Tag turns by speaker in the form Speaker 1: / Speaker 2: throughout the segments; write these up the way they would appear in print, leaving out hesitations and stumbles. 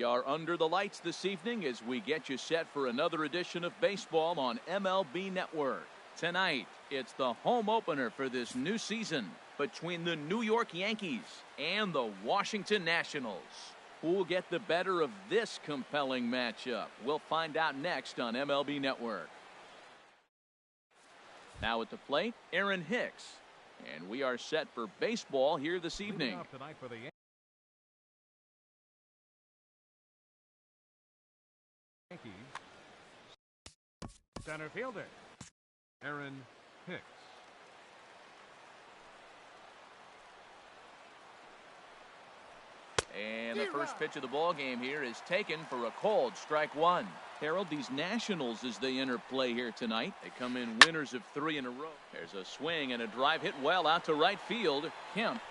Speaker 1: We are under the lights this evening as we get you set for another edition of baseball on MLB Network. Tonight, it's the home opener for this new season between the New York Yankees and the Washington Nationals. Who will get the better of this compelling matchup? We'll find out next on MLB Network. Now at the plate, Aaron Hicks. And we are set for baseball here this evening.
Speaker 2: Tonight for the Yankees, center fielder Aaron Hicks.
Speaker 1: And the first pitch of the ball game here is taken for a called strike one. Harold, these Nationals, as they enter play here tonight, they come in winners of 3 in a row. There's a swing and a drive hit well out to right field. Kemp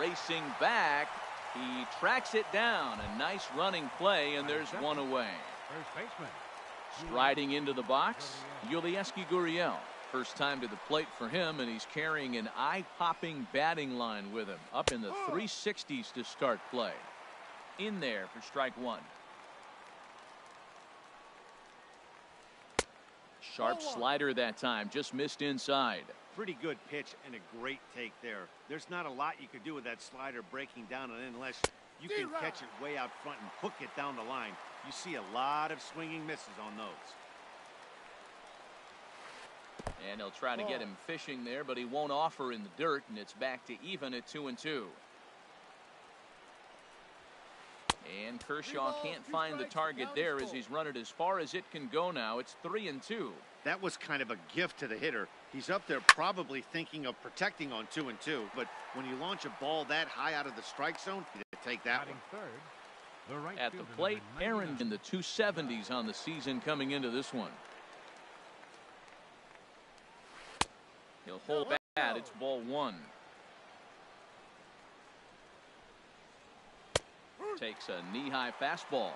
Speaker 1: racing back. He tracks it down. A nice running play, and there's one away.
Speaker 2: First baseman.
Speaker 1: Striding into the box, Yulieski Gurriel. First time to the plate for him, and he's carrying an eye-popping batting line with him. Up in the 360s to start play. In there for strike one. Sharp slider that time, just missed inside.
Speaker 3: Pretty good pitch and a great take there. There's not a lot you could do with that slider breaking down unless you can catch it way out front and hook it down the line. You see a lot of swinging misses on those.
Speaker 1: And he'll try to get him fishing there, but he won't offer in the dirt, and it's back to even at 2-2. And Kershaw can't find the target there as he's run it as far as it can go now. It's 3-2.
Speaker 3: That was kind of a gift to the hitter. He's up there probably thinking of protecting on 2-2, but when you launch a ball that high out of the strike zone, you take that one.
Speaker 1: At the plate, Aaron in the 270s on the season coming into this one. He'll hold bat. It's ball one. Takes a knee-high fastball.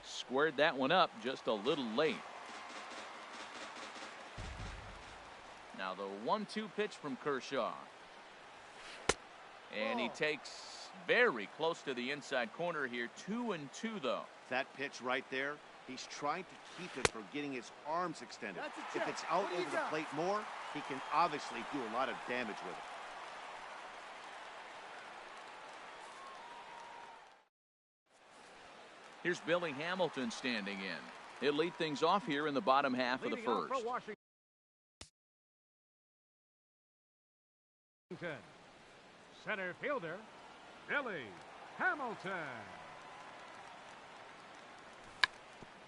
Speaker 1: Squared that one up just a little late. Now the 1-2 pitch from Kershaw. And he takes very close to the inside corner here. 2-2 though.
Speaker 3: That pitch right there, he's trying to keep it from getting his arms extended. If it's out over the plate more, he can obviously do a lot of damage with it.
Speaker 1: Here's Billy Hamilton standing in. He'll lead things off here in the bottom half of the first.
Speaker 2: Center fielder Billy Hamilton.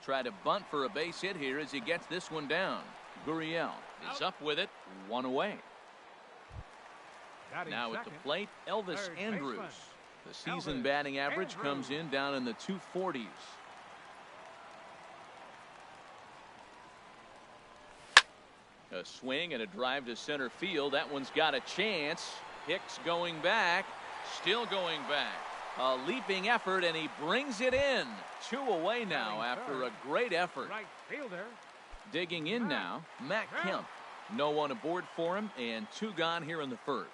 Speaker 1: Try to bunt for a base hit here as he gets this one down. Gurriel is up with it, one away. Now at the plate, Elvis Andrus. The season batting average comes in down in the 240s. A swing and a drive to center field. That one's got a chance. Hicks going back, still going back. A leaping effort, and he brings it in. 2 away now after a great effort.
Speaker 2: Right fielder.
Speaker 1: Digging in now, Matt Kemp. No one aboard for him, and 2 gone here in the first.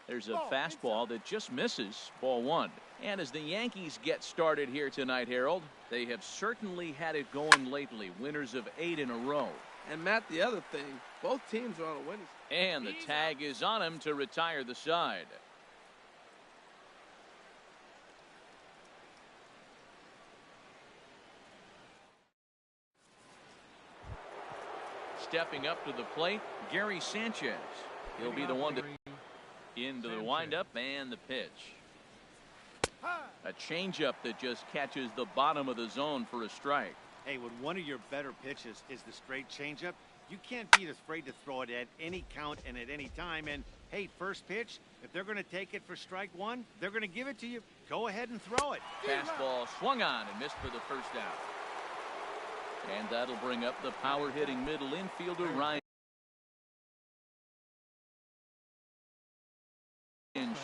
Speaker 1: There's a fastball that just misses, ball one. And as the Yankees get started here tonight, Harold, they have certainly had it going lately. Winners of 8 in a row.
Speaker 4: And Matt, the other thing, both teams are on a winning.
Speaker 1: And the tag is on him to retire the side. Stepping up to the plate, Gary Sanchez. He'll be the one to into the windup and the pitch. A changeup that just catches the bottom of the zone for a strike.
Speaker 3: Hey, when one of your better pitches is the straight changeup, you can't be afraid to throw it at any count and at any time. And hey, first pitch, if they're going to take it for strike one, they're going to give it to you. Go ahead and throw it.
Speaker 1: Fastball swung on and missed for the first out. And that'll bring up the power hitting middle infielder Ryan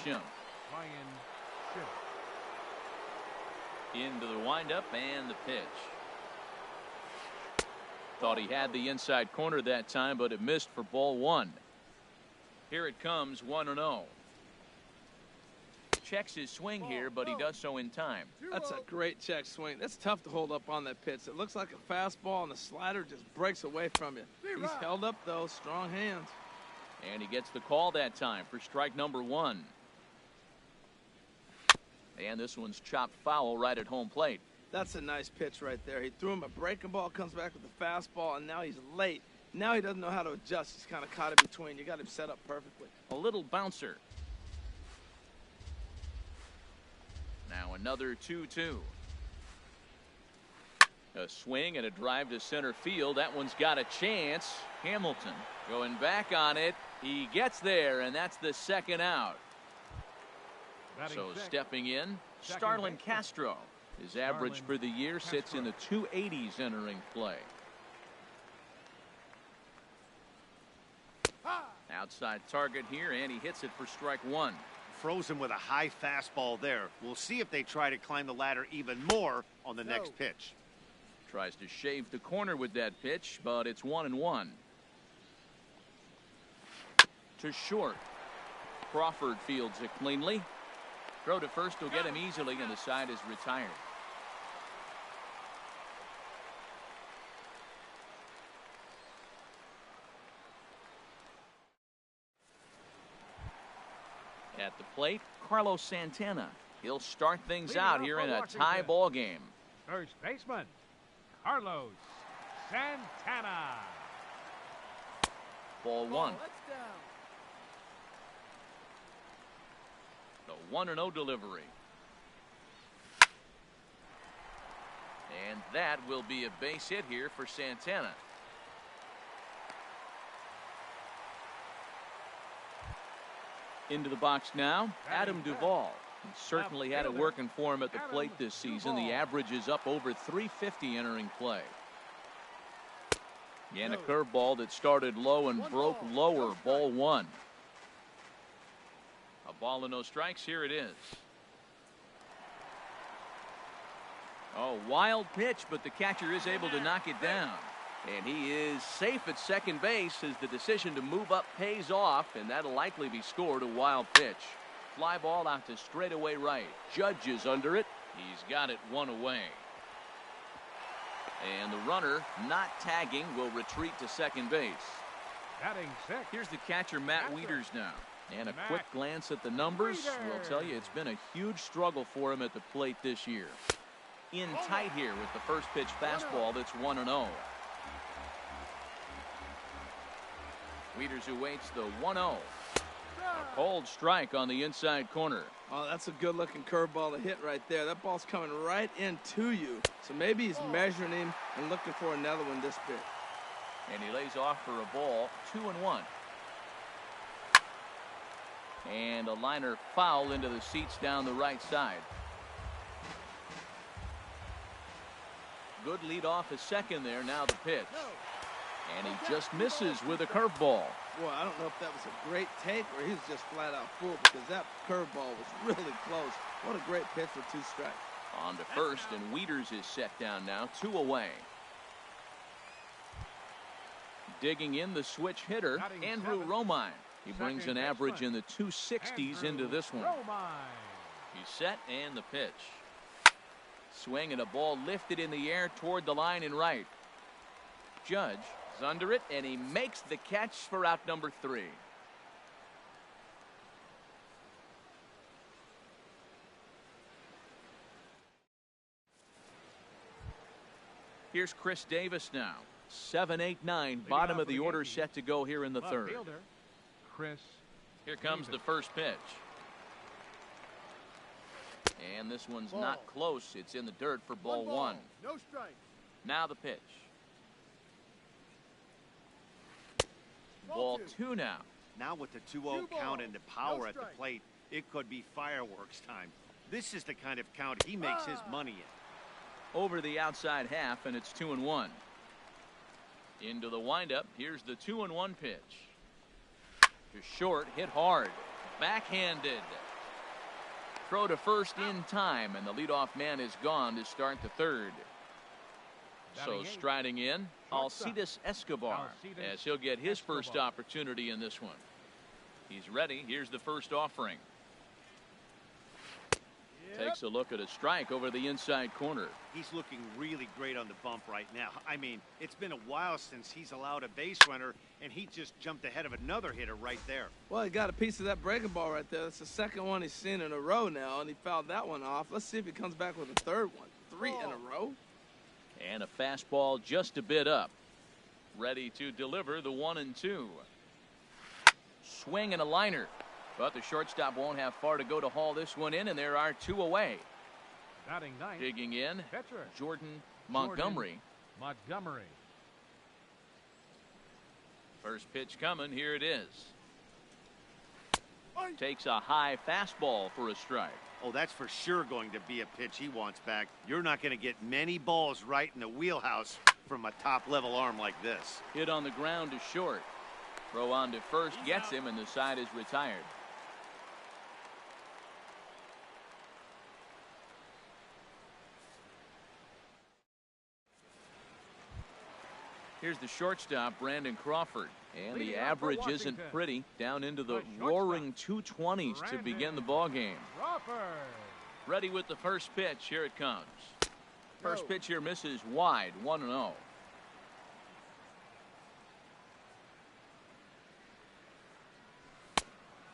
Speaker 1: Schimpf. Into the windup and the pitch. Thought he had the inside corner that time, but it missed for ball one. Here it comes, 1-0. Checks his swing here, but he does so in time.
Speaker 4: That's a great check swing. That's tough to hold up on that pitch. It looks like a fastball, and the slider just breaks away from you. He's held up, though. Strong hands.
Speaker 1: And he gets the call that time for strike number 1. And this one's chopped foul right at home plate.
Speaker 4: That's a nice pitch right there. He threw him a breaking ball, comes back with a fastball, and now he's late. Now he doesn't know how to adjust. He's kind of caught in between. You got him set up perfectly.
Speaker 1: A little bouncer. Now another 2-2. A swing and a drive to center field. That one's got a chance. Hamilton going back on it. He gets there, and that's the second out. So stepping in, Starlin Castro. His average for the year sits in the 280s entering play. Outside target here, and he hits it for strike 1.
Speaker 3: Frozen with a high fastball there. We'll see if they try to climb the ladder even more on the next pitch.
Speaker 1: Tries to shave the corner with that pitch, but it's 1-1. To short. Crawford fields it cleanly. Throw to first will get him easily, and the side is retired. At the plate, Carlos Santana. He'll start things out here in a tie ball game.
Speaker 2: First baseman, Carlos Santana.
Speaker 1: Ball 1. The 1-0 delivery. And that will be a base hit here for Santana. Into the box now, Adam Duvall. He certainly had it working for him at the plate this season. The average is up over 350 entering play. And a curveball that started low and broke lower. Ball 1. A ball and no strikes. Here it is. Oh, wild pitch, but the catcher is able to knock it down. And he is safe at second base as the decision to move up pays off, and that'll likely be scored. A wild pitch. Fly ball out to straightaway right. Judge is under it. He's got it 1 away. And the runner, not tagging, will retreat to second base.
Speaker 2: Batting six.
Speaker 1: Here's the catcher, Matt Wieters, now. And a quick glance at the numbers will tell you it's been a huge struggle for him at the plate this year. In tight here with the first pitch fastball that's 1-0. Wieters awaits the 1-0. A cold strike on the inside corner.
Speaker 4: Oh, that's a good-looking curveball to hit right there. That ball's coming right into you. So maybe he's measuring him and looking for another one this pitch.
Speaker 1: And he lays off for a ball, 2-1. And a liner foul into the seats down the right side. Good lead off a second there. Now the pitch. And he just misses with a curveball.
Speaker 4: Boy, I don't know if that was a great take or he was just flat out fooled, because that curveball was really close. What a great pitch for 2 strikes.
Speaker 1: On to first, and Wieters is set down now, 2 away. Digging in the switch hitter, Andrew Romine. He brings an average in the 260s into this one. He's set, and the pitch. Swing and a ball lifted in the air toward the line and right. Judge is under it, and he makes the catch for out number 3. Here's Chris Davis now. 7-8-9, bottom of the order set to go here in the third.
Speaker 2: Chris.
Speaker 1: Here comes the first pitch. And this one's not close. It's in the dirt for ball 1.
Speaker 3: No strike.
Speaker 1: Now the pitch. Ball 2 now.
Speaker 3: Now with the 2-0 count and the power at the plate, it could be fireworks time. This is the kind of count he makes his money in.
Speaker 1: Over the outside half, and it's 2-1. Into the windup. Here's the 2-1 pitch. To short, hit hard. Backhanded. Throw to first in time, and the leadoff man is gone to start the third. So striding in, Alcides Escobar, as he'll get his first opportunity in this one. He's ready. Here's the first offering. Takes a look at a strike over the inside corner.
Speaker 3: He's looking really great on the bump right now. I mean, it's been a while since he's allowed a base runner, and he just jumped ahead of another hitter right there.
Speaker 4: Well, he got a piece of that breaking ball right there. That's the second one he's seen in a row now, and he fouled that one off. Let's see if he comes back with a third one. 3 in a row.
Speaker 1: And a fastball just a bit up. Ready to deliver the 1-2. Swing and a liner. But the shortstop won't have far to go to haul this one in, and there are 2 away.
Speaker 2: Batting ninth.
Speaker 1: Digging in,
Speaker 2: Pitcher.
Speaker 1: Jordan Montgomery.
Speaker 2: Montgomery.
Speaker 1: First pitch coming. Here it is. Takes a high fastball for a strike.
Speaker 3: Oh, that's for sure going to be a pitch he wants back. You're not going to get many balls right in the wheelhouse from a top-level arm like this.
Speaker 1: Hit on the ground to short. Throw on to first, gets him, and the side is retired. Here's the shortstop, Brandon Crawford. And the average isn't pretty. Down into the roaring 220s to begin the ball game. Ready with the first pitch. Here it comes. First pitch here misses wide. 1-0.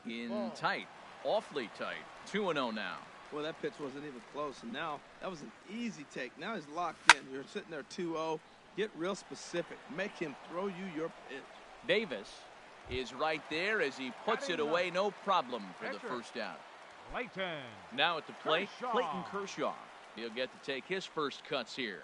Speaker 1: In tight. Awfully tight. 2-0 now.
Speaker 4: Well, that pitch wasn't even close, and now that was an easy take. Now he's locked in. You're sitting there 2-0. Get real specific. Make him throw you your pitch.
Speaker 1: Davis is right there as he puts it away. No problem for the first out.
Speaker 2: Clayton.
Speaker 1: Now at the plate,
Speaker 2: Kershaw.
Speaker 1: Clayton Kershaw. He'll get to take his first cuts here.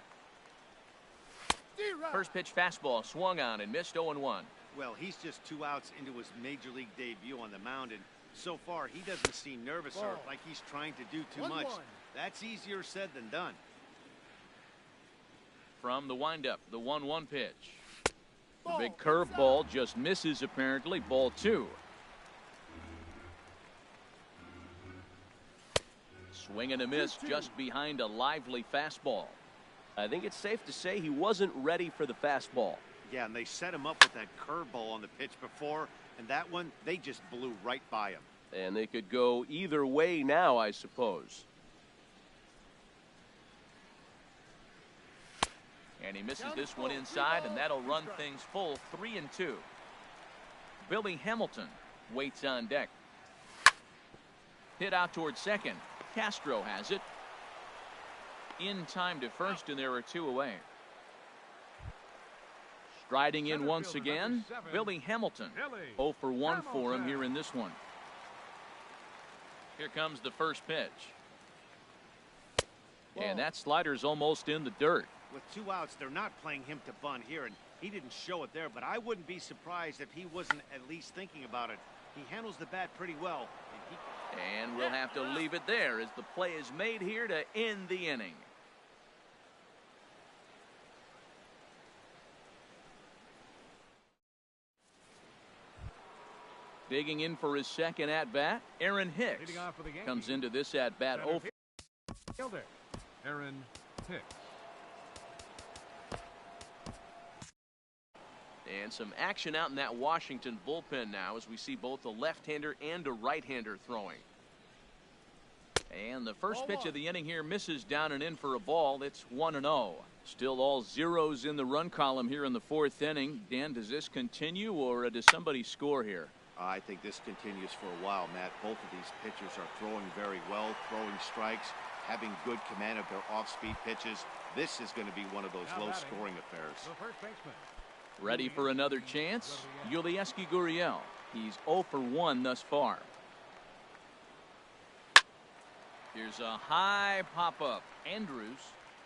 Speaker 1: First pitch fastball swung on and missed 0-1.
Speaker 3: Well, he's just 2 outs into his major league debut on the mound, and so far he doesn't seem nervous or like he's trying to do too much. That's easier said than done.
Speaker 1: From the windup, the 1-1 pitch. The big curveball just misses apparently. Ball 2. Swing and a miss just behind a lively fastball.
Speaker 5: I think it's safe to say he wasn't ready for the fastball.
Speaker 3: Yeah, and they set him up with that curveball on the pitch before, and that one, they just blew right by him.
Speaker 5: And they could go either way now, I suppose.
Speaker 1: And he misses this one inside, and that'll run things full. 3-2. Billy Hamilton waits on deck. Hit out towards second. Castro has it. In time to first, and there are 2 away. Striding in once again, Billy Hamilton. 0 for 1 for him here in this one. Here comes the first pitch. And that slider's almost in the dirt.
Speaker 3: With 2 outs, they're not playing him to bunt here, and he didn't show it there, but I wouldn't be surprised if he wasn't at least thinking about it. He handles the bat pretty well.
Speaker 1: And we'll have to leave it there as the play is made here to end the inning. Digging in for his second at-bat, Aaron Hicks comes into this at-bat 0 for
Speaker 2: Aaron Hicks.
Speaker 1: And some action out in that Washington bullpen now as we see both a left-hander and a right-hander throwing. And the first pitch of the inning here misses down and in for a ball. It's 1-0. Still all zeros in the run column here in the 4th inning. Dan, does this continue or does somebody score here?
Speaker 3: I think this continues for a while, Matt. Both of these pitchers are throwing very well, throwing strikes, having good command of their off-speed pitches. This is going to be one of those low-scoring affairs.
Speaker 2: The first baseman.
Speaker 1: Ready for another chance? Yulieski Gurriel. He's 0 for 1 thus far. Here's a high pop-up. Andrews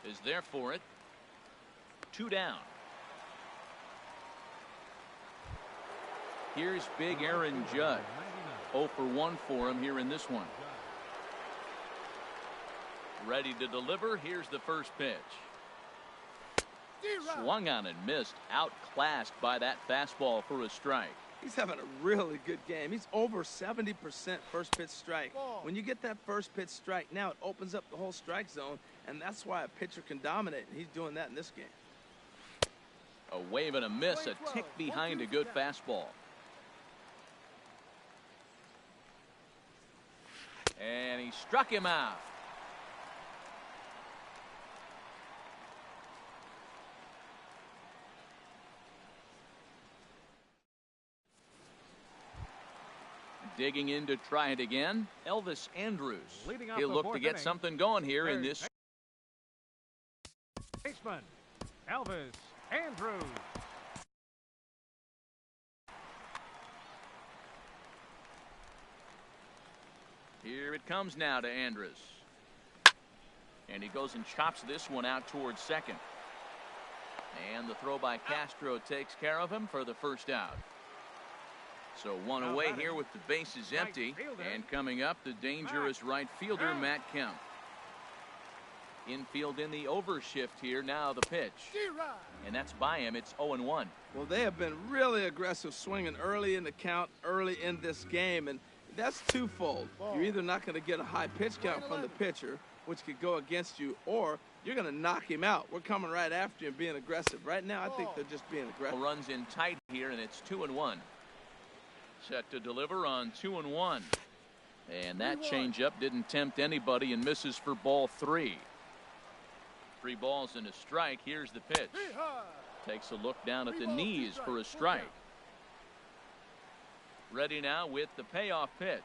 Speaker 1: is there for it. 2 down. Here's big Aaron Judge. 0 for 1 for him here in this one. Ready to deliver. Here's the first pitch. Swung on and missed. Outclassed by that fastball for a strike.
Speaker 4: He's having a really good game. He's over 70% first pitch strike. When you get that first pitch strike, now it opens up the whole strike zone, and that's why a pitcher can dominate, and he's doing that in this game.
Speaker 1: A wave and a miss, a tick behind a good fastball. And he struck him out. Digging in to try it again, Elvis Andrews. He'll look to get something going here in this.
Speaker 2: Baseman, Elvis Andrews.
Speaker 1: Here it comes now to Andrews. And he goes and chops this one out towards second. And the throw by Castro takes care of him for the first out. So one away here with the bases empty. And coming up, the dangerous right fielder, Matt Kemp. Infield in the overshift here. Now the pitch. And that's by him. It's 0-1.
Speaker 4: Well, they have been really aggressive swinging early in the count, early in this game. And that's twofold. You're either not going to get a high pitch count from the pitcher, which could go against you, or you're going to knock him out. We're coming right after you and being aggressive. Right now, I think they're just being aggressive.
Speaker 1: Runs in tight here, and it's 2-1. Set to deliver on 2-1. And that changeup didn't tempt anybody and misses for ball 3. 3 balls and a strike. Here's the pitch. Takes a look down at the knees for a strike. Ready now with the payoff pitch.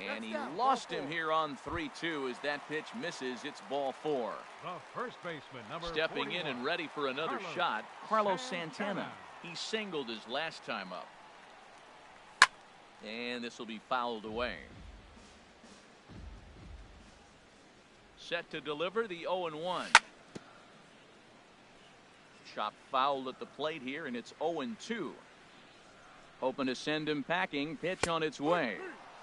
Speaker 1: And he lost him here on 3-2 as that pitch misses. It's ball 4.
Speaker 2: The first baseman, number
Speaker 1: Stepping
Speaker 2: 41.
Speaker 1: in and ready for another shot, Carlos Santana. He singled his last time up. And this will be fouled away. Set to deliver the 0-1. Chop fouled at the plate here, and it's 0-2. Hoping to send him packing. Pitch on its way.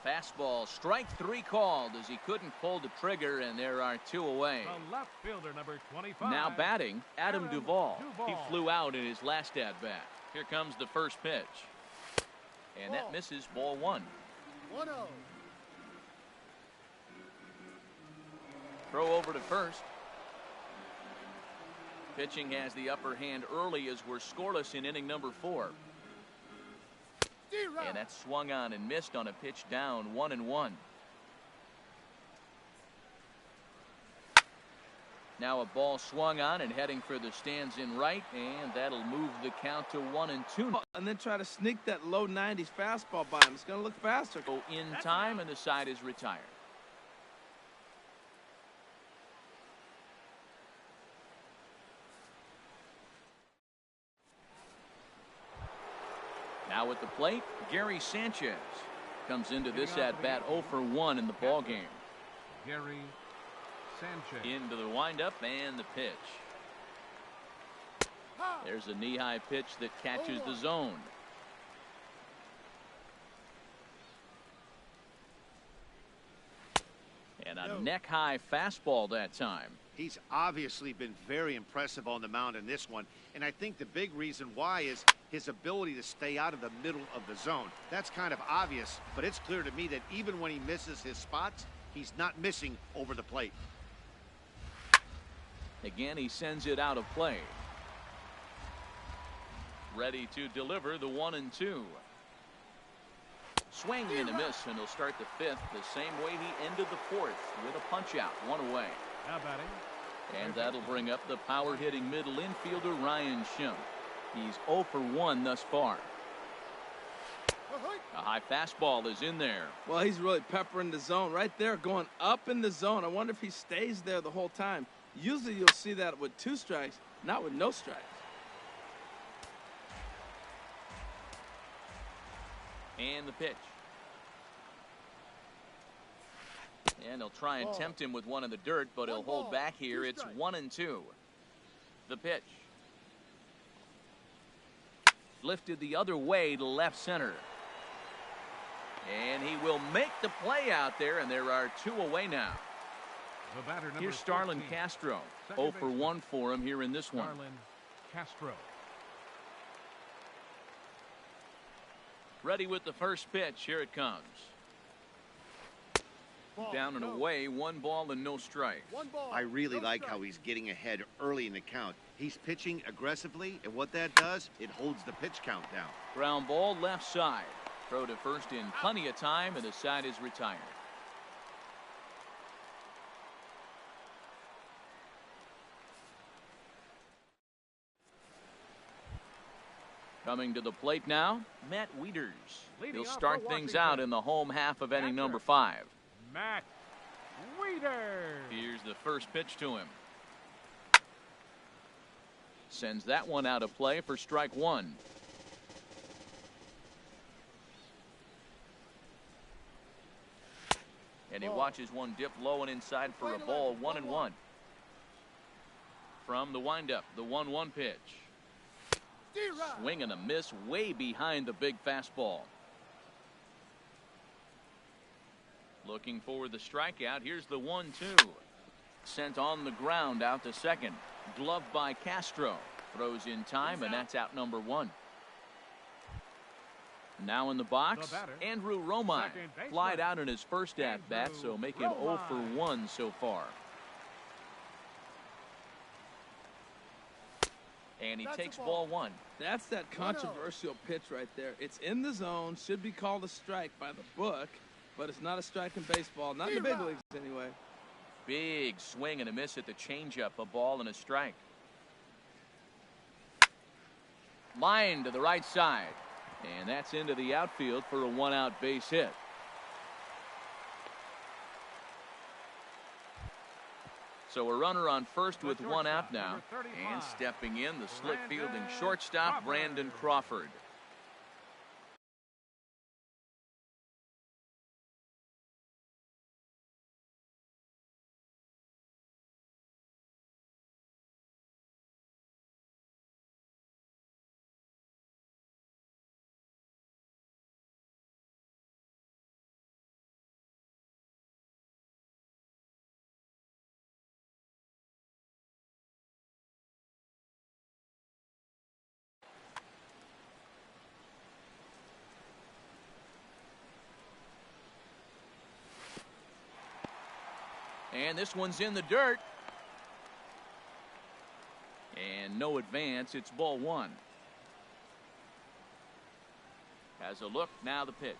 Speaker 1: Fastball, strike 3 called as he couldn't pull the trigger, and there are 2 away.
Speaker 2: The left fielder, number 25.
Speaker 1: Now batting, Adam Duvall. He flew out in his last at-bat. Here comes the first pitch. And that misses, ball 1.
Speaker 6: 1-0.
Speaker 1: Throw over to first. Pitching has the upper hand early as we're scoreless in inning number 4. And that's swung on and missed on a pitch down, 1-1. Now a ball swung on and heading for the stands in right, and that'll move the count to 1-2.
Speaker 4: And then try to sneak that low 90s fastball by him. It's going to look faster.
Speaker 1: Go in time, and the side is retired. Now at the plate, Gary Sanchez comes into this at-bat 0 for 1 in the ball game.
Speaker 2: Gary Sanchez.
Speaker 1: Into the windup and the pitch. There's a knee-high pitch that catches the zone. And a neck-high fastball that time.
Speaker 3: He's obviously been very impressive on the mound in this one, and I think the big reason why is his ability to stay out of the middle of the zone. That's kind of obvious, but it's clear to me that even when he misses his spots, he's not missing over the plate.
Speaker 1: Again, he sends it out of play. Ready to deliver the 1-2. Swing and a miss, and he'll start the 5th the same way he ended the 4th with a punch-out, 1 away.
Speaker 2: Now batting.
Speaker 1: And that'll bring up the power-hitting middle infielder, Ryan Schimpf. He's 0 for 1 thus far. A high fastball is in there.
Speaker 4: Well, he's really peppering the zone right there, going up in the zone. I wonder if he stays there the whole time. Usually you'll see that with 2 strikes, not with no strikes.
Speaker 1: And the pitch. And they'll try and tempt him with one in the dirt, but he'll hold back here. It's 1-2. The pitch. Lifted the other way to left center. And he will make the play out there, and there are 2 away now.
Speaker 2: The batter, number
Speaker 1: Here's Starlin
Speaker 2: 14.
Speaker 1: Castro.
Speaker 2: Second
Speaker 1: 0 for
Speaker 2: baseman.
Speaker 1: 1 for him here in this one.
Speaker 2: Starlin Castro.
Speaker 1: Ready with the first pitch. Here it comes. Down and away, 1 ball and no strike.
Speaker 3: I really like how he's getting ahead early in the count. He's pitching aggressively, and what that does, it holds the pitch count down.
Speaker 1: Ground ball left side. Throw to first in plenty of time, and the side is retired. Coming to the plate now, Matt Wieters.
Speaker 2: Leading
Speaker 1: He'll
Speaker 2: off
Speaker 1: start
Speaker 2: for
Speaker 1: things
Speaker 2: Washington,
Speaker 1: out in the home half of inning
Speaker 2: catcher,
Speaker 1: number 5.
Speaker 2: Matt Wieters.
Speaker 1: Here's the first pitch to him. Sends that one out of play for strike 1. And he watches one dip low and inside for a ball. 1-1. From the windup, the 1-1 pitch. Swing and a miss way behind the big fastball. Looking for the strikeout. Here's the 1-2. Sent on the ground out to second. Gloved by Castro. Throws in time, and that's out number 1. Now in the box, Andrew Romine. Flied out in his first at-bat, so make him 0 for 1 so far. And he takes ball 1.
Speaker 4: That's that controversial pitch right there. It's in the zone, should be called a strike by the book, but it's not a strike in baseball, not in the big leagues anyway.
Speaker 1: Big swing and a miss at the changeup, a ball and a strike. Line to the right side, and that's into the outfield for a 1-out base hit. So a runner on first with 1 out now, and stepping in, the slick fielding shortstop, Brandon Crawford. And this one's in the dirt. And no advance. It's ball 1. Has a look. Now the pitch.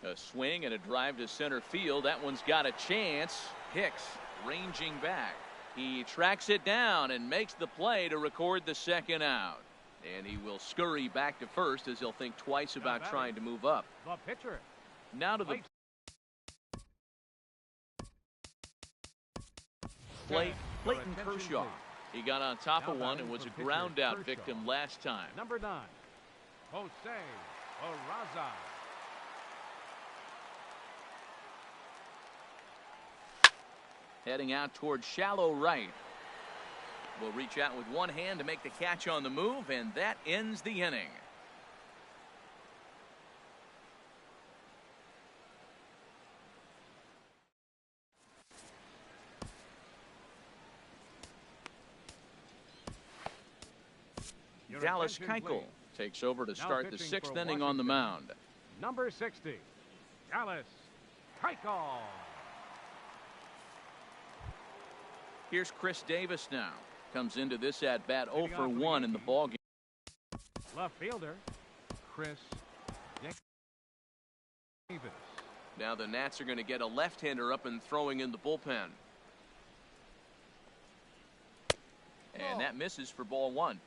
Speaker 1: A swing and a drive to center field. That one's got a chance. Hicks ranging back. He tracks it down and makes the play to record the second out. And he will scurry back to first as he'll think twice about trying to move up.
Speaker 2: The pitcher.
Speaker 1: Now to the plate, Clayton Kershaw. He got on top of one and was a ground out victim last time.
Speaker 2: Number 9, Jose Arraza.
Speaker 1: Heading out towards shallow right. Will reach out with one hand to make the catch on the move, and that ends the inning. Dallas Keuchel takes over to start the 6th inning on the mound.
Speaker 2: Number 60, Dallas Keuchel.
Speaker 1: Here's Chris Davis now. Comes into this at bat 0 for 1 in the ballgame.
Speaker 2: Left fielder, Chris Davis.
Speaker 1: Now the Nats are going to get a left-hander up and throwing in the bullpen. And that misses for ball 1.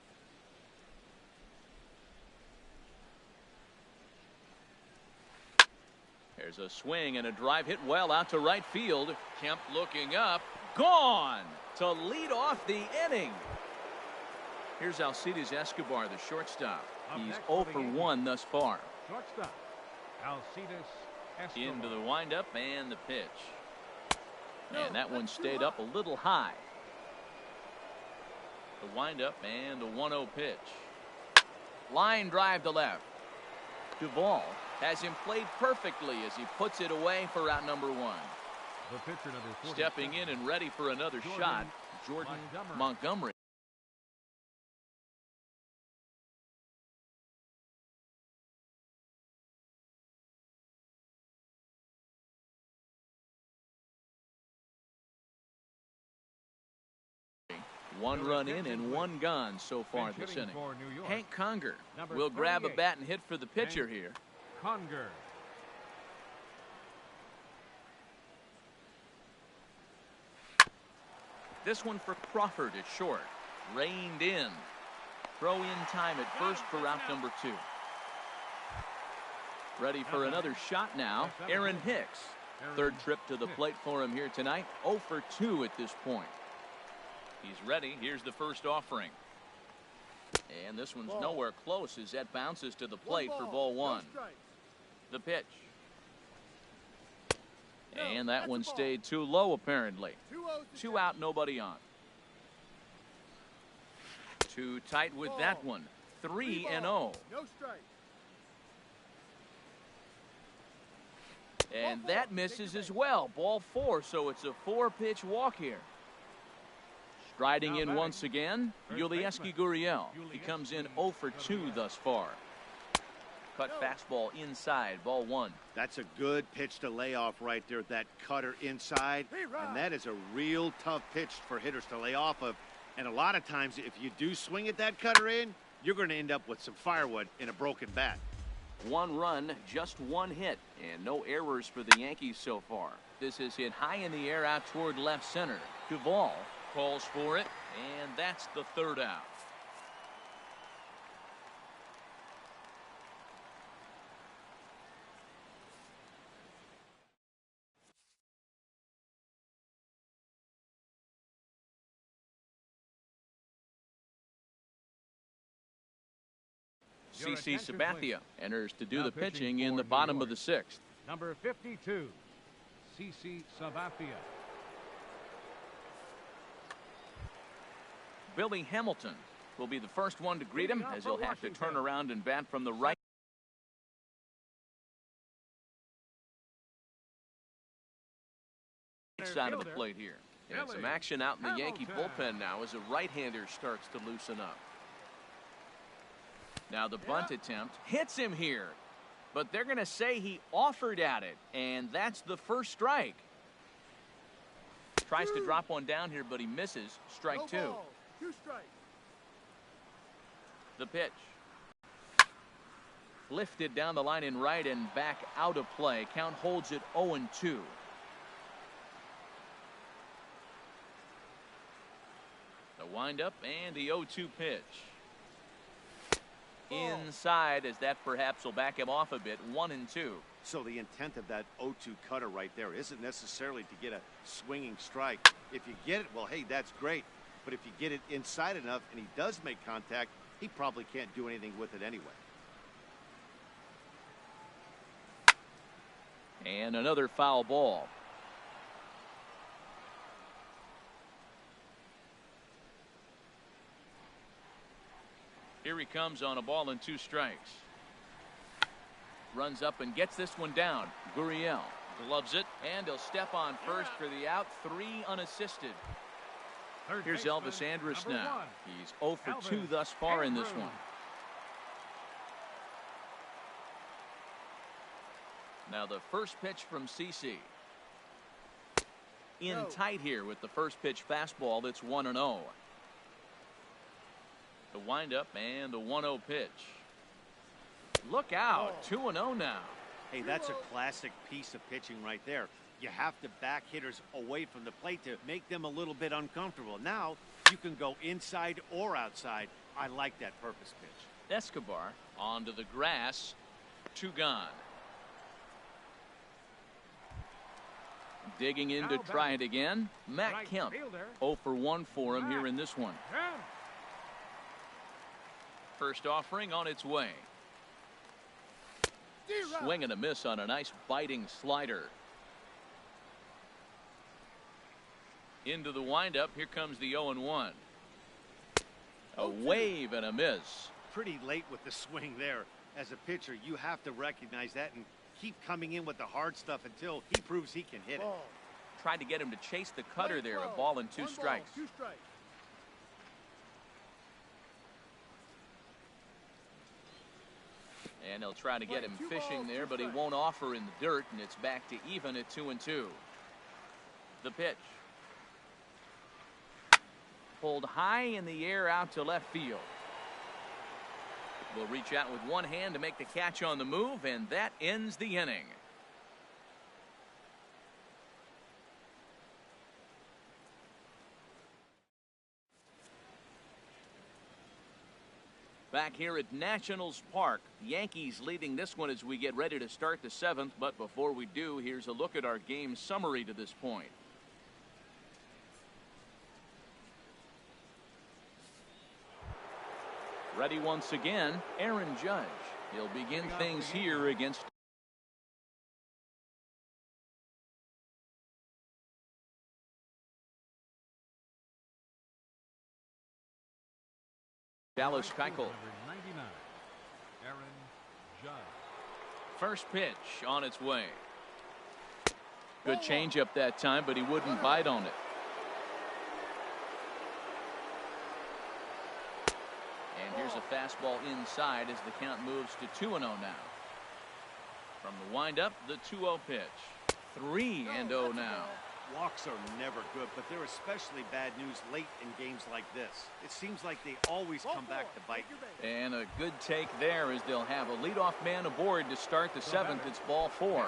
Speaker 1: There's a swing and a drive hit well out to right field. Kemp looking up. Gone to lead off the inning. Here's Alcides Escobar, the shortstop. He's 0 for 1 thus far.
Speaker 2: Shortstop, Alcides Escobar.
Speaker 1: Into the windup and the pitch. And that one stayed up a little high. The windup and the 1-0 pitch. Line drive to left. Duvall has him played perfectly as he puts it away for out number 1.
Speaker 2: The pitcher, number 47,
Speaker 1: stepping in and ready for another shot, Jordan Montgomery. One run in and one gone so far this inning. Hank Conger will grab a bat and hit for the pitcher here.
Speaker 2: Conger.
Speaker 1: This one for Crawford is short. Reined in. Throw in time at first for route number 2. Ready for another shot now, Aaron Hicks. Third trip to the plate for him here tonight. 0 for 2 at this point. He's ready. Here's the first offering. And this one's nowhere close as that bounces to the plate for ball 1. The pitch. And that one stayed too low apparently. 2 out, nobody on. Too tight with that one. 3-0.
Speaker 6: No strike.
Speaker 1: And that misses as well. Ball 4, so it's a 4-pitch walk here. Striding in once again, Yulieski Gurriel. He comes in 0 for 2 thus far. Cut fastball inside, ball 1.
Speaker 3: That's a good pitch to lay off right there, that cutter inside. And that is a real tough pitch for hitters to lay off of. And a lot of times, if you do swing at that cutter in, you're going to end up with some firewood in a broken bat.
Speaker 5: 1 run, just 1 hit, and no errors for the Yankees so far.
Speaker 1: This is hit high in the air out toward left center. Duvall calls for it, and that's the 3rd out. CC Sabathia enters to do the pitching in the bottom of the 6th.
Speaker 2: Number 52, CC Sabathia.
Speaker 1: Billy Hamilton will be the first one to greet him as he'll have to turn around and bat from the right side of the plate here.
Speaker 5: And some action out in the Yankee bullpen now as a right-hander starts to loosen up.
Speaker 1: Now the bunt attempt hits him here, but they're going to say he offered at it, and that's the first strike. Tries to drop one down here, but he misses. Strike 2.
Speaker 6: 2 strikes.
Speaker 1: The pitch. Lifted down the line in right and back out of play. Count holds it 0-2. The windup and the 0-2 pitch. Inside, as that perhaps will back him off a bit. 1-2.
Speaker 3: So the intent of that 0-2 cutter right there isn't necessarily to get a swinging strike. If you get it, well, hey, that's great. But if you get it inside enough and he does make contact, he probably can't do anything with it anyway.
Speaker 1: And another foul ball. Here he comes on a ball and 2 strikes. Runs up and gets this one down. Gurriel gloves it, and he'll step on first for the out. 3 unassisted. Here's Elvis Andrus now. He's 0 for 2 thus far in this one. Now the first pitch from CC. In tight here with the first pitch fastball. That's 1-0. The windup and the 1-0 pitch. Look out. 2-0 now.
Speaker 3: Hey, that's a classic piece of pitching right there. You have to back hitters away from the plate to make them a little bit uncomfortable. Now you can go inside or outside. I like that purpose pitch.
Speaker 1: Escobar onto the grass. 2 gone. Digging in to try it again. Matt Kemp. 0 for 1 for him here in this one. First offering on its way. Swing and a miss on a nice biting slider. Into the windup. Here comes the 0-1. A wave and a miss.
Speaker 3: Pretty late with the swing there. As a pitcher, you have to recognize that and keep coming in with the hard stuff until he proves he can hit it.
Speaker 1: Tried to get him to chase the cutter there. A ball and 2 strikes.
Speaker 6: 2 strikes.
Speaker 1: And he'll try to get him fishing there, but he won't offer in the dirt, and it's back to even at 2-2. The pitch. Pulled high in the air out to left field. Will reach out with one hand to make the catch on the move, and that ends the inning. Back here at Nationals Park, Yankees leading this one as we get ready to start the 7th. But before we do, here's a look at our game summary to this point. Ready once again, Aaron Judge. He'll begin things here against Dallas Keuchel. First pitch on its way. Good changeup that time, but he wouldn't bite on it. And here's a fastball inside as the count moves to 2-0 now. From the windup, the 2-0 pitch. 3-0 now.
Speaker 3: Walks are never good, but they're especially bad news late in games like this. It seems like they always come back to bite.
Speaker 1: And a good take there as they'll have a leadoff man aboard to start the 7th. It's ball 4.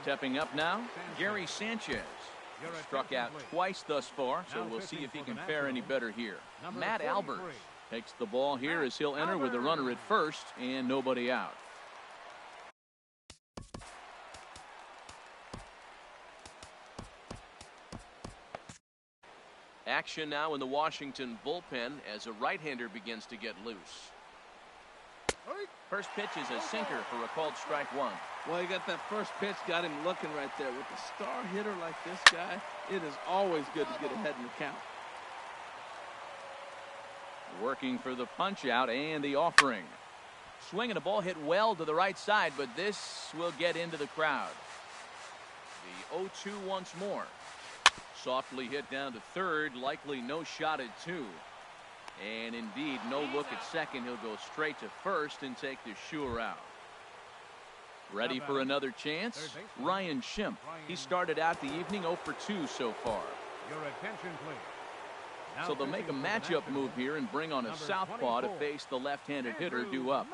Speaker 1: Stepping up now, Gary Sanchez. Struck out twice thus far, so we'll see if he can fare any better here. Matt Albers takes the ball here as he'll enter with a runner at first and nobody out. Action now in the Washington bullpen as a right-hander begins to get loose. First pitch is a sinker for a called strike 1.
Speaker 4: Well, you got that first pitch, got him looking right there. With a star hitter like this guy, it is always good to get ahead in the count.
Speaker 1: Working for the punch out and the offering. Swinging a ball hit well to the right side, but this will get into the crowd. The 0-2 once more. Softly hit down to third, likely no shot at 2. And indeed, no look at second. He'll go straight to first and take the sure out. Ready for another chance? Ryan Schimpf. He started out the evening 0 for 2 so far.
Speaker 2: Your attention, please.
Speaker 1: So they'll make a matchup move here and bring on a southpaw to face the left-handed hitter due up.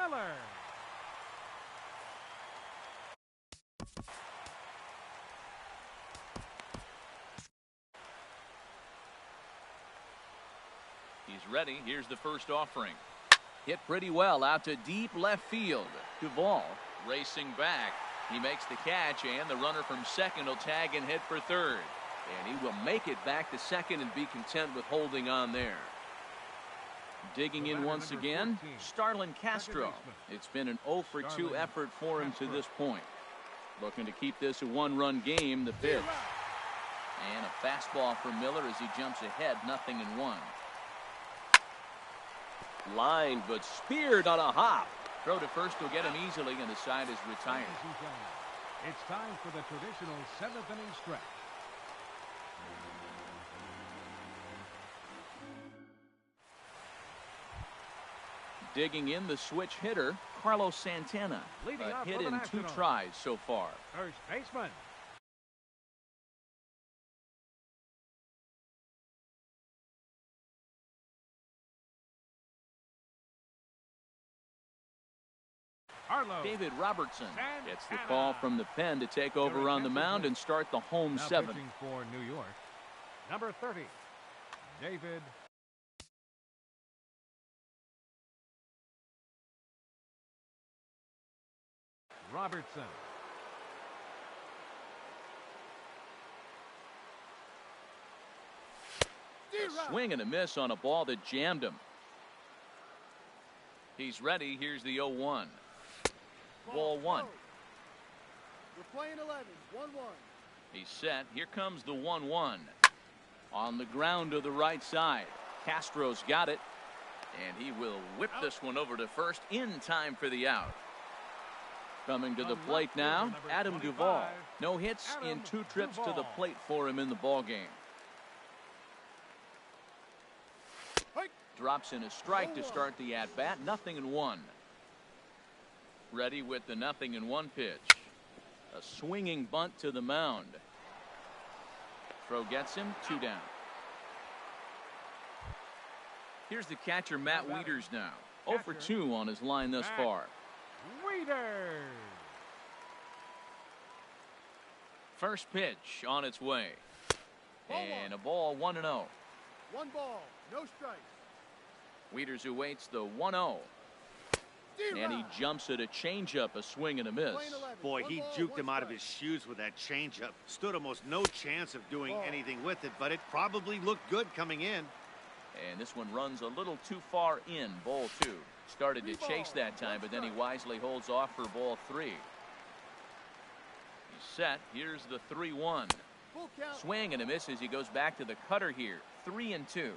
Speaker 1: He's ready. Here's the first offering. Hit pretty well out to deep left field. Duvall racing back. He makes the catch, and the runner from second will tag and hit for third. And he will make it back to second and be content with holding on there. Digging in once again, Starlin Castro. It's been an 0 for 2 effort for him to this point. Looking to keep this a one-run game, the pitch. And a fastball for Miller as he jumps ahead, 0-1. Line, but speared on a hop. Throw to first will get him easily, and the side is retired.
Speaker 2: It's time for the traditional 7th inning stretch.
Speaker 1: Digging in the switch hitter, Carlos Santana. A hit in 2 tries so far.
Speaker 2: First baseman.
Speaker 1: David Robertson gets the call from the pen to take over on the mound and start the home 7th.
Speaker 2: Pitching for New York, number 30, David Robertson.
Speaker 1: A swing and a miss on a ball that jammed him. He's ready. Here's the 0-1. Ball 1.
Speaker 6: We're playing 11, 1-1.
Speaker 1: He's set. Here comes the 1-1. On the ground to the right side. Castro's got it. And he will whip this one over to first in time for the out. Coming to the plate now, Adam Duvall. No hits in 2 trips to the plate for him in the ballgame. Drops in a strike to start the at-bat, 0-1. Ready with the 0-1 pitch. A swinging bunt to the mound. Throw gets him, 2 down. Here's the catcher, Matt Wieters now. 0 for 2 on his line thus far.
Speaker 2: Wieters.
Speaker 1: First pitch on its way. And a ball 1-0.
Speaker 6: 1 ball, no strikes.
Speaker 1: Wieters who waits the 1-0. And he jumps at a changeup, a swing and a miss.
Speaker 3: Boy, he juked him out of his shoes with that changeup. Stood almost no chance of doing anything with it, but it probably looked good coming in.
Speaker 1: And this one runs a little too far in, ball 2. Started to chase that time, but then he wisely holds off for ball 3. He's set. Here's the 3-1. Swing and a miss as he goes back to the cutter here. 3-2.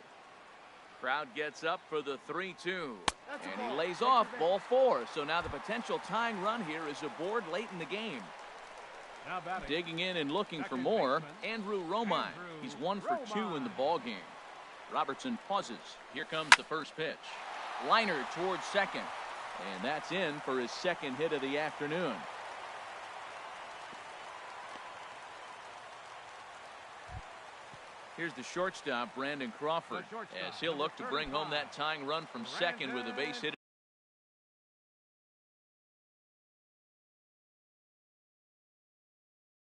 Speaker 1: Crowd gets up for the 3-2. And he lays off ball 4. So now the potential tying run here is aboard late in the game. Digging in and looking for more, Andrew Romine. He's 1 for 2 in the ball game. Robertson pauses. Here comes the first pitch. Liner towards second. And that's in for his second hit of the afternoon. Here's the shortstop, Brandon Crawford, as he'll look to bring home that tying run from second with a base hit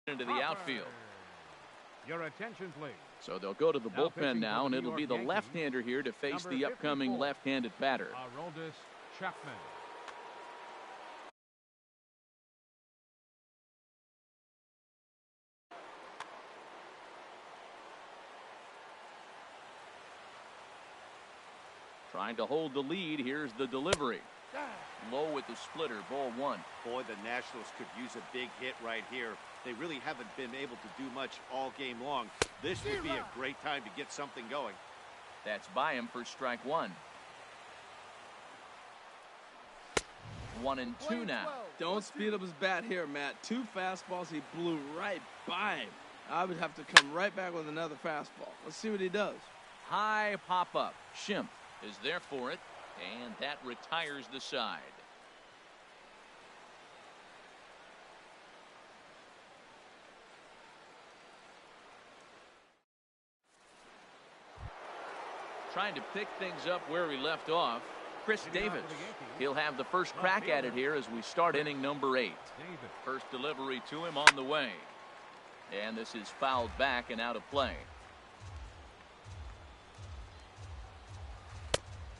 Speaker 1: into the outfield.
Speaker 2: Your attention, please.
Speaker 1: So they'll go to the bullpen now, and it'll be the left-hander here to face the upcoming left-handed batter.
Speaker 2: Aroldis Chapman.
Speaker 1: Trying to hold the lead. Here's the delivery. Low with the splitter, ball 1.
Speaker 3: Boy, the Nationals could use a big hit right here. They really haven't been able to do much all game long. This would be a great time to get something going.
Speaker 1: That's by him for strike 1. 1-2 now.
Speaker 4: Don't speed up his bat here, Matt. 2 fastballs, he blew right by him. I would have to come right back with another fastball. Let's see what he does.
Speaker 1: High pop-up. Schimpf is there for it, and that retires the side. Trying to pick things up where we left off, Chris Davis. He'll have the first crack at it here as we start inning number 8. First delivery to him on the way. And this is fouled back and out of play.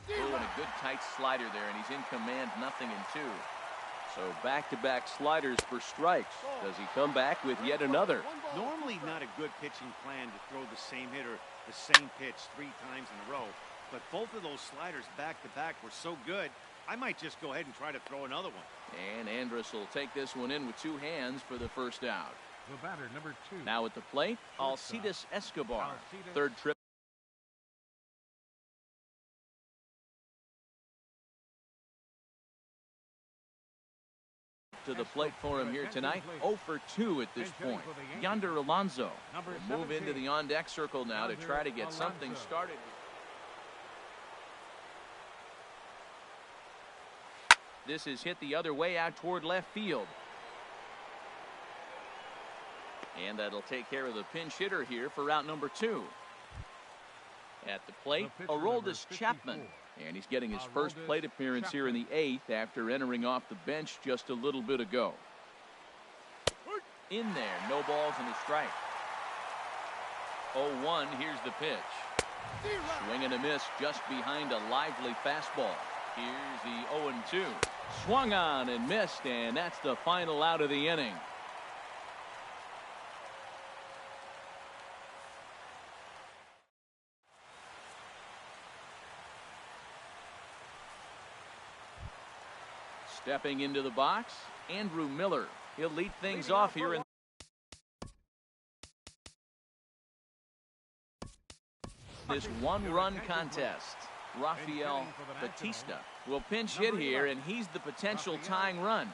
Speaker 1: Oh, and a good tight slider there, and he's in command, 0-2. So back-to-back sliders for strikes. Does he come back with yet another?
Speaker 3: Normally not a good pitching plan to throw the same hitter the same pitch 3 times in a row, but both of those sliders back-to-back were so good, I might just go ahead and try to throw another one.
Speaker 1: And Andrus will take this one in with 2 hands for the first out.
Speaker 2: The batter, number 2.
Speaker 1: Now at the plate, Alcides Escobar. Third trip to the plate for him here tonight. 0 for 2 at this point. Yonder Alonso will move into the on-deck circle now to try to get something started. This is hit the other way out toward left field. And that'll take care of the pinch hitter here for out number 2. At the plate, Aroldis Chapman. And he's getting his first plate appearance here in the 8th after entering off the bench just a little bit ago. In there, no balls and a strike. 0-1, here's the pitch. Swing and a miss just behind a lively fastball. Here's the 0-2. Swung on and missed, and that's the final out of the inning. Stepping into the box, Andrew Miller. He'll lead things off here in this one-run contest. Rafael Batista will pinch hit here, and he's the potential tying run.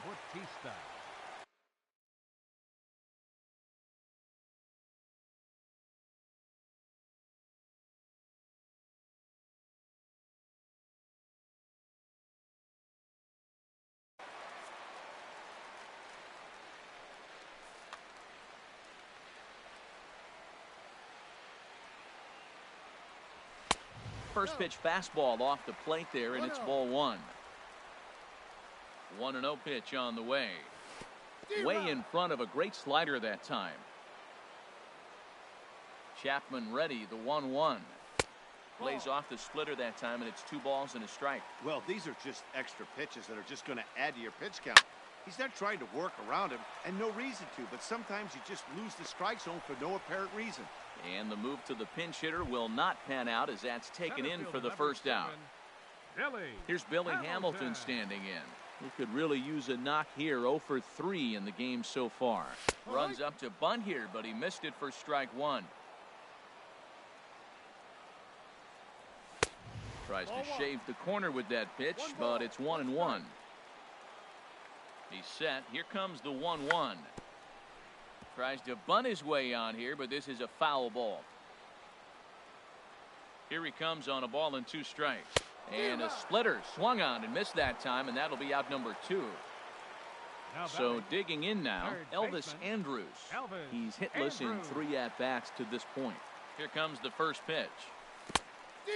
Speaker 1: First pitch fastball off the plate there, and it's ball 1. 1-0 pitch on the way. Way in front of a great slider that time. Chapman ready, the 1-1. Lays off the splitter that time, and it's 2 balls and a strike.
Speaker 3: Well, these are just extra pitches that are just going to add to your pitch count. He's not trying to work around him, and no reason to, but sometimes you just lose the strike zone for no apparent reason.
Speaker 1: And the move to the pinch hitter will not pan out as that's taken in for the first out. Here's Billy Hamilton standing in. He could really use a knock here. 0 for 3 in the game so far. Runs up to bunt here, but he missed it for strike 1. Tries to shave the corner with that pitch, but it's 1-1. He's set. Here comes the 1-1. Tries to bunt his way on here, but this is a foul ball. Here he comes on a ball and 2 strikes. And a splitter swung on and missed that time, and that'll be out number 2. So digging in now, Elvis Andrus. He's hitless in 3 at-bats to this point. Here comes the first pitch.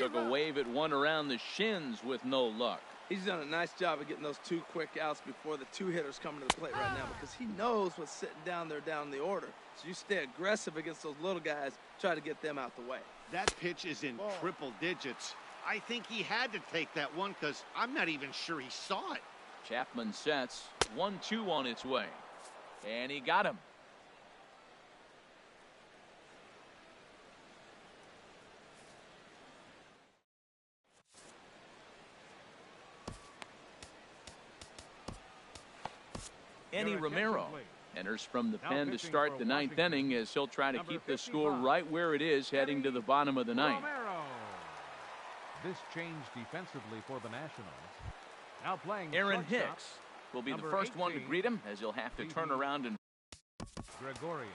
Speaker 1: Took a wave at one around the shins with no luck.
Speaker 4: He's done a nice job of getting those 2 quick outs before the 2 hitters come to the plate right now, because he knows what's sitting down there down the order. So you stay aggressive against those little guys, try to get them out the way.
Speaker 3: That pitch is in triple digits. I think he had to take that one because I'm not even sure he saw it.
Speaker 1: Chapman sets. 1-2 on its way. And he got him. Enny Romero enters from the pen to start the 9th inning as he'll try to keep the score right where it is heading to the bottom of the 9th.
Speaker 2: This changed defensively for the Nationals. Now playing
Speaker 1: Aaron
Speaker 2: shortstop,
Speaker 1: Hicks will be the first one to greet him as he'll have to turn around and
Speaker 2: Gregorius.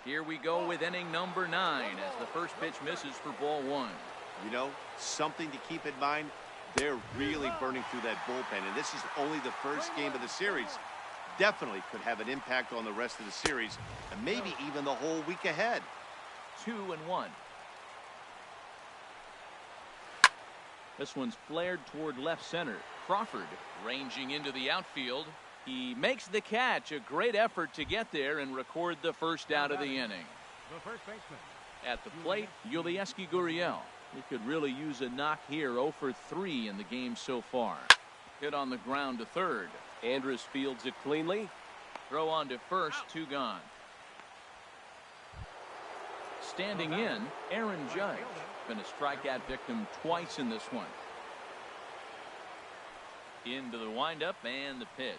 Speaker 1: here we go with inning number 9 as the first pitch misses for ball 1.
Speaker 3: You know, something to keep in mind, they're really burning through that bullpen, and this is only the first game of the series. Definitely could have an impact on the rest of the series, and maybe even the whole week ahead.
Speaker 1: 2-1. This one's flared toward left center. Crawford ranging into the outfield. He makes the catch. A great effort to get there and record the first out of the inning.
Speaker 2: The first baseman.
Speaker 1: At the plate, Yulieski Gurriel. He could really use a knock here. 0 for 3 in the game so far. Hit on the ground to third.
Speaker 5: Andrus fields it cleanly.
Speaker 1: Throw on to first. 2 gone. Standing in, Aaron Judge. Been a strikeout victim twice in this one. Into the windup and the pitch.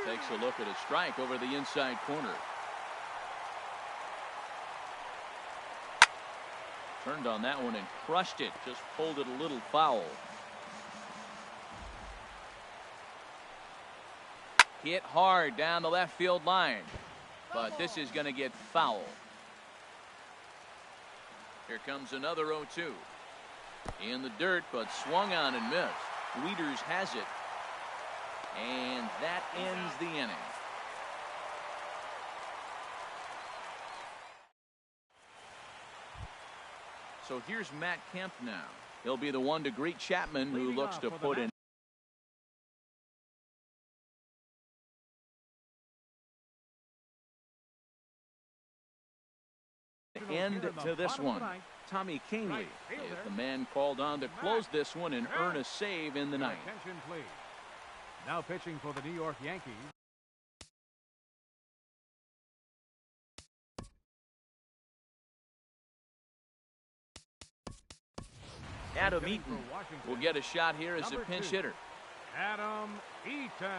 Speaker 1: Takes a look at a strike over the inside corner. Turned on that one and crushed it. Just pulled it a little foul. Hit hard down the left field line. But this is going to get foul. Here comes another 0-2. In the dirt, but swung on and missed. Wieters has it. And that ends the inning. So here's Matt Kemp now. He'll be the one to greet Chapman, who looks to put an end to this one. Tommy Canely is the man called on to close this one and earn a save in the 9th.
Speaker 2: Attention, please. Now pitching for the New York Yankees.
Speaker 1: Adam Eaton will get a shot here as a pinch hitter.
Speaker 2: Adam Eaton.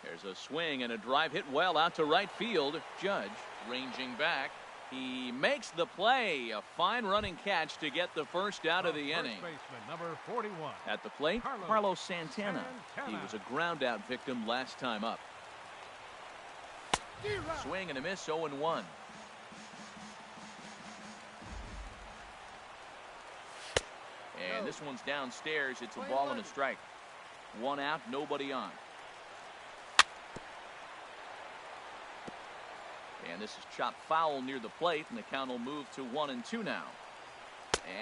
Speaker 1: There's a swing and a drive hit well out to right field. Judge ranging back. He makes the play. A fine running catch to get the first out of the inning.
Speaker 2: Baseman, number 41.
Speaker 1: At the plate, Carlos Santana. He was a ground out victim last time up. Swing and a miss, 0-1. And this one's downstairs. It's a ball and a strike. 1 out, nobody on. And this is chopped foul near the plate, and the count will move to 1-2 now.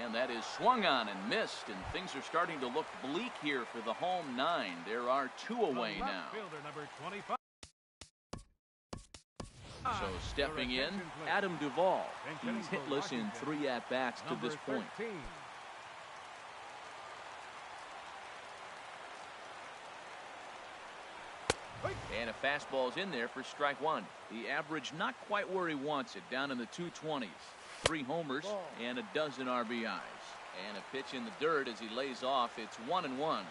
Speaker 1: And that is swung on and missed, and things are starting to look bleak here for the home 9. There are 2 away now.
Speaker 2: Fielder number 25.
Speaker 1: So stepping in, Adam Duvall. He's hitless in 3 at-bats to this point.
Speaker 2: 13.
Speaker 1: And a fastball's in there for strike 1. The average not quite where he wants it, down in the 220s. 3 homers and a dozen RBIs. And a pitch in the dirt as he lays off. It's 1-1.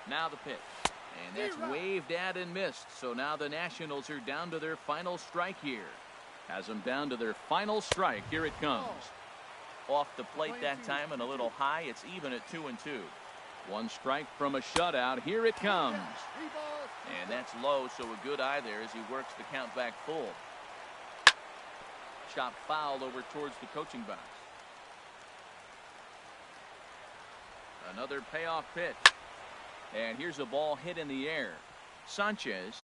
Speaker 1: Now the pitch. And that's waved at and missed. So now the Nationals are down to their final strike here. Has them down to their final strike. Here it comes. Off the plate that time and a little high. It's even at 2-2. 1 strike from a shutout. Here it comes. And that's low, so a good eye there as he works the count back full. Chop foul over towards the coaching box. Another payoff pitch. And here's a ball hit in the air. Sanchez